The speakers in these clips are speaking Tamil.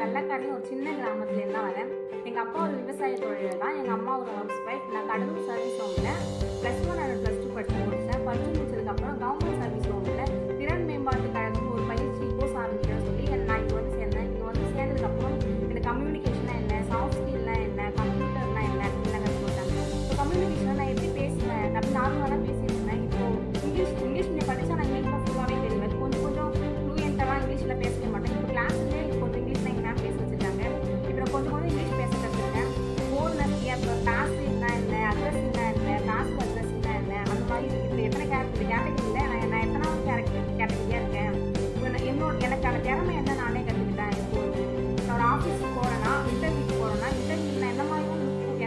வெள்ளக்காடுன்னு ஒரு சின்ன கிராமத்துலேருந்து தான் வரேன். எங்கள் அப்பா ஒரு விவசாய தொழில் தான், எங்கள் அம்மா ஒரு ஹவுஸ் ஒய்ஃப். நான் கடலூர் சர்வீஸ் ஹோமில் +1 அண்ட் +2 படித்து முடித்தேன். படித்து முடிச்சதுக்கப்புறம் கவர்மெண்ட் சர்வீஸ் ஹோமில் திறன் மேம்பாட்டு கழகம் ஒரு பயிற்சி கோர்ஸ் ஆரம்பிக்கிறேன்னு சொல்லி நான் இங்கே வந்து சேர்ந்தேன். இங்கே வந்து சேர்ந்ததுக்கப்புறம் எனக்கு கம்யூனிகேஷனா என்ன, சாஃப்ட் ஸ்கில்னா என்ன, கம்ப்யூட்டர்னா என்ன அப்படின்லாம் கற்றுக் கொடுத்தாங்க. இப்போ கம்யூனிகேஷனாக நான் எப்படி பேசுவேன் அப்படின்னு நார்மலாக தான் பேசிட்டு இருந்தேன். இப்போது இங்கிலீஷ் மீடியம் படித்தா நான் இங்கிலீஷில் ஃபுல்லாகவே தெரியாது. கொஞ்சம் ஃப்ளூயண்ட்டாலாம் இங்கிலீஷில் பேசவே மாட்டேன். இப்போ கிளாஸ்லேயே கொஞ்சம் இங்கிலீஷில் எங்கள் மேம் பேச வச்சுருக்காங்க. இப்போ நான் கொஞ்சம் இங்கிலீஷ் பேச கற்றுக்கிட்டேன். போனஸ் இப்போ பாசிவ்னா என்ன, அக்ரெசிவ்னா என்ன, பாசிவ் அக்ரெசிவ்னா என்ன, அந்த மாதிரி இதில் எத்தனை கேட்டகரியில் நான் எத்தனாவது கேட்டகரியாக இருக்கேன். இப்போ எனக்கான திறமை என்ன நானே கற்றுக்கிட்டேன். இப்போது என்னோட ஆஃபீஸுக்கு போகிறேன்னா, இன்டர்வியூக்கு போகிறேன்னா, இன்டர்வியூவில்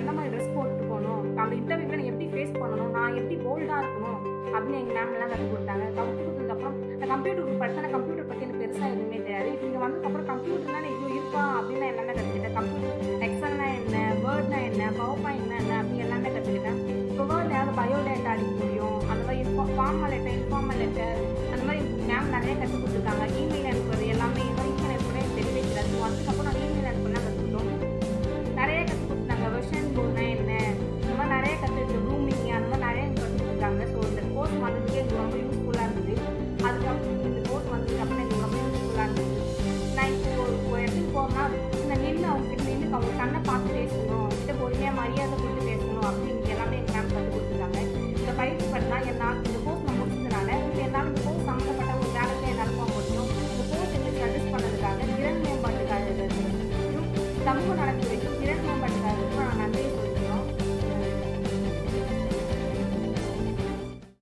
எந்த மாதிரி ட்ரெஸ் போட்டு போகணும், அந்த இன்டர்வியூவில் நான் எப்படி ஃபேஸ் பண்ணணும், நான் எப்படி போல்டாக இருக்கணும் அப்படின்னு எங்கள் மேம்லாம் கற்றுக் கொடுத்தாங்க. கற்றுக் கொடுத்ததுக்கப்புறம் நான் கம்ப்யூட்டர் குரூப் படித்தேன். நான் கம்ப்யூட்டர் பற்றி எனக்கு பெருசாக எதுவுமே தெரியாது. இப்போ இங்கே வந்ததுக்கப்புறம் கம்ப்யூட்டர்லாம் இவ்வளோ இருக்கா அப்படின்னு நான் எல்லாமே கற்றுக்கிட்டேன். கம்ப்யூட்டர் எக்ஸல்னா என்ன, வேர்ட்னா என்ன, பவர் பாயிண்ட்னா என்ன அப்படின்னு எல்லாமே கற்றுக்கிட்டேன். இப்போ வேர்டில் ஏதாவது பயோடேட்டா அடிக்க முடியும், அந்த மாதிரி ஃபார்மல் லெட்டர், இன்ஃபார்மல் லெட்டர், அந்த மாதிரி மேம் நிறைய கற்றுக் கொடுத்துருக்காங்க. இமெயில் அனுப்புறது எல்லாமே இமெயில் அனுப்புறது எனக்கு தெரியவே தெரியாது. வந்ததுக்கப்புறம் நான் இமெயில் அனுப்புலாம் கற்றுக்கிட்டோம். நிறைய கற்றுக் கொடுத்தாங்க. வெர்ஷன் போர்ட்னா என்ன, இந்த மாதிரி நிறைய கற்றுக்கிட்டு ரூமிங் அந்த மாதிரி நிறைய கற்றுக் கொடுத்தாங்க. ஸோ இந்த கோர்ஸ் வந்ததுக்கு எனக்கு ரொம்ப யூஸ்ஃபுல்லாக இருந்தது. அதுக்கப்புறம் இந்த கோர்ஸ் வந்ததுக்கப்புறம் எனக்கு ரொம்ப யூஸ்ஃபுல்லாக இருந்தது. நான் இப்போ ஒரு இடத்துக்கு போகிறேன்னா அவங்ககிட்ட நின்று அவங்க கண்ணை பார்த்து பேசணும், கிட்ட பொறுமையாக மரியாதை கொடுத்து பேசணும் அப்படின்னு எல்லாமே எங்கள் மேம் கற்றுக் கொடுத்துருக்காங்க. இந்த பயிற்சி பண்ணால் என்னால்